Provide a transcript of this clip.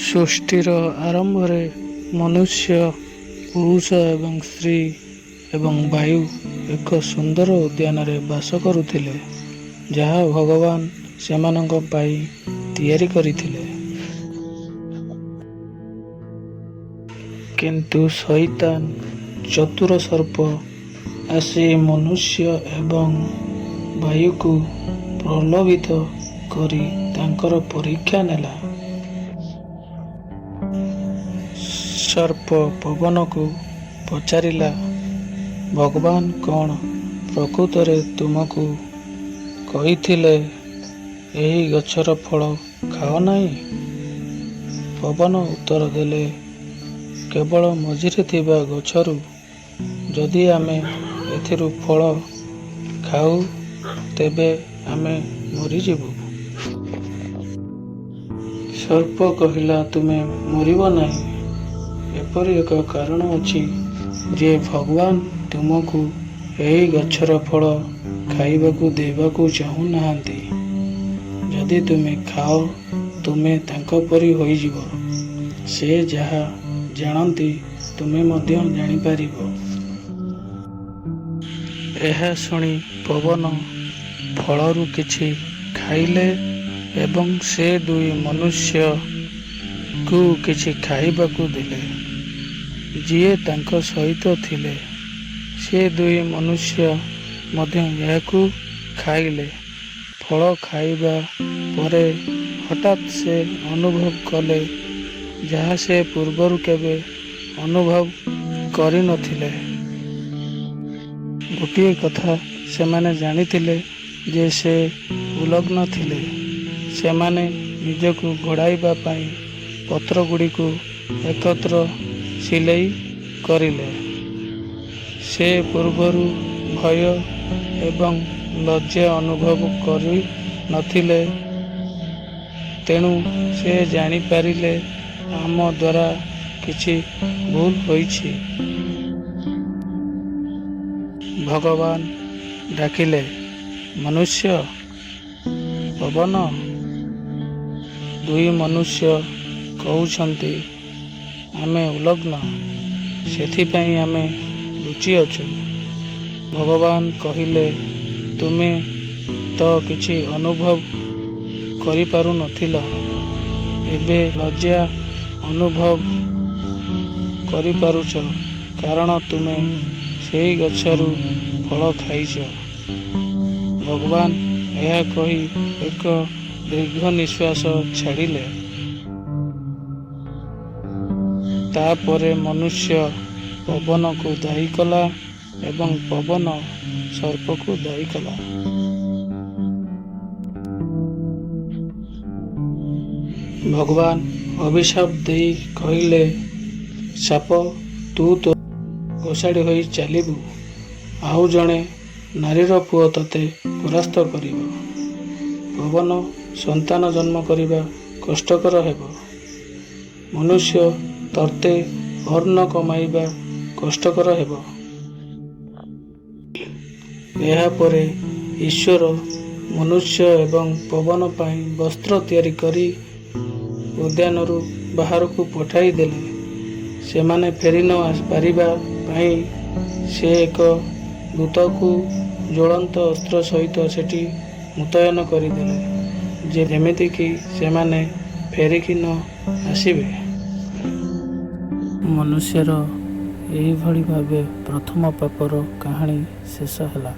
ସୃଷ୍ଟିର ଆରମ୍ଭରେ ମନୁଷ୍ୟ, ପୁରୁଷ ଏବଂ ସ୍ତ୍ରୀ ଏବଂ ବାୟୁ ଏକ ସୁନ୍ଦର ଉଦ୍ୟାନରେ ବାସ କରୁଥିଲେ, ଯାହା ଭଗବାନ ସେମାନଙ୍କ ପାଇଁ ତିଆରି କରିଥିଲେ। କିନ୍ତୁ ଶଇତାନ, ଚତୁର ସର୍ପ, ଆସି ମନୁଷ୍ୟ ଏବଂ ବାୟୁକୁ ପ୍ରଲୋଭିତ କରି ତାଙ୍କର ପରୀକ୍ଷା ନେଲା। ସର୍ପ ପବନକୁ ପଚାରିଲା, ଭଗବାନ କ'ଣ ପ୍ରକୃତରେ ତୁମକୁ କହିଥିଲେ ଏହି ଗଛର ଫଳ ଖାଅ ନାହିଁ? ପବନ ଉତ୍ତର ଦେଲେ, କେବଳ ମଝିରେ ଥିବା ଗଛରୁ। ଯଦି ଆମେ ଏଥିରୁ ଫଳ ଖାଉ, ତେବେ ଆମେ ମରିଯିବୁ। ସର୍ପ କହିଲା, ତୁମେ ମରିବ ନାହିଁ। ଏପରି ଏକ କାରଣ ଅଛି ଯେ ଭଗବାନ ତୁମକୁ ଏହି ଗଛର ଫଳ ଖାଇବାକୁ ଦେବାକୁ ଚାହୁଁନାହାନ୍ତି। ଯଦି ତୁମେ ଖାଅ, ତୁମେ ତାଙ୍କ ପରି ହୋଇଯିବ। ସେ ଯାହା ଜାଣନ୍ତି ତୁମେ ମଧ୍ୟ ଜାଣିପାରିବ। ଏହା ଶୁଣି ପବନ ଫଳରୁ କିଛି ଖାଇଲେ ଏବଂ ସେ ଦୁଇ ମନୁଷ୍ୟକୁ କିଛି ଖାଇବାକୁ ଦେଲେ, ଯିଏ ତାଙ୍କ ସହିତ ଥିଲେ। ସେ ଦୁଇ ମନୁଷ୍ୟ ମଧ୍ୟ ଏହାକୁ ଖାଇଲେ। ଫଳ ଖାଇବା ପରେ ହଠାତ୍ ସେ ଅନୁଭବ କଲେ, ଯାହା ସେ ପୂର୍ବରୁ କେବେ ଅନୁଭବ କରିନଥିଲେ। ଗୋଟିଏ କଥା ସେମାନେ ଜାଣିଥିଲେ ଯେ ସେ ଉଲଗ୍ନ ଥିଲେ। ସେମାନେ ନିଜକୁ ଘୋଡ଼ାଇବା ପାଇଁ ପତ୍ରଗୁଡ଼ିକୁ ଏକତ୍ର ସିଲେଇ କରିଲେ। ସେ ପୂର୍ବରୁ ଭୟ ଏବଂ ଲଜ୍ଜା ଅନୁଭବ କରିନଥିଲେ, ତେଣୁ ସେ ଜାଣିପାରିଲେ, ଆମ ଦ୍ୱାରା କିଛି ଭୁଲ ହୋଇଛି। ଭଗବାନ ଡାକିଲେ, ମନୁଷ୍ୟ, ପବନ। ଦୁଇ ମନୁଷ୍ୟ କହୁଛନ୍ତି, ଆମେ ଉଲଗ୍ନ, ସେଥିପାଇଁ ଆମେ ଲୁଚିଅଛୁ। ଭଗବାନ କହିଲେ, ତୁମେ ତ କିଛି ଅନୁଭବ କରିପାରୁନଥିଲ, ଏବେ ଲଜ୍ଜା ଅନୁଭବ କରିପାରୁଛ, କାରଣ ତୁମେ ସେହି ଗଛରୁ ଫଳ ଖାଇଛ। ଭଗବାନ ଏହା କହି ଏକ ଦୀର୍ଘ ନିଶ୍ୱାସ ଛାଡ଼ିଲେ। ତାପରେ ମନୁଷ୍ୟ ପବନକୁ ଦାୟୀ କଲା ଏବଂ ପବନ ସର୍ପକୁ ଦାୟୀ କଲା। ଭଗବାନ ଅଭିଶାପ ଦେଇ କହିଲେ, ସାପ, ତୁ ତ ଘୋଷାଡ଼ି ହୋଇ ଚାଲିବୁ। ଆଉ ଜଣେ ନାରୀର ପୁଅ ତୋତେ ପରାସ୍ତ କରିବ। ପବନ, ସନ୍ତାନ ଜନ୍ମ କରିବା କଷ୍ଟକର ହେବ। ମନୁଷ୍ୟ ତୋତେ ଅନ୍ନ କମାଇବା କଷ୍ଟକର ହେବ। ଏହାପରେ ଈଶ୍ୱର ମନୁଷ୍ୟ ଏବଂ ପବନ ପାଇଁ ବସ୍ତ୍ର ତିଆରି କରି ଉଦ୍ୟାନରୁ ବାହାରକୁ ପଠାଇ ଦେଲେ। ସେମାନେ ଫେରି ନ ପାରିବା ପାଇଁ ସେ ଏକ ଦୂତକୁ ଜ୍ୱଳନ୍ତ ଅସ୍ତ୍ର ସହିତ ସେଠି ମୁତୟନ କରିଦେଲେ, ଯେମିତିକି ସେମାନେ ଫେରିକି ନ ଆସିବେ। ମନୁଷ୍ୟର ଏହିଭଳି ଭାବେ ପ୍ରଥମ ପାପର କାହାଣୀ ଶେଷ ହେଲା।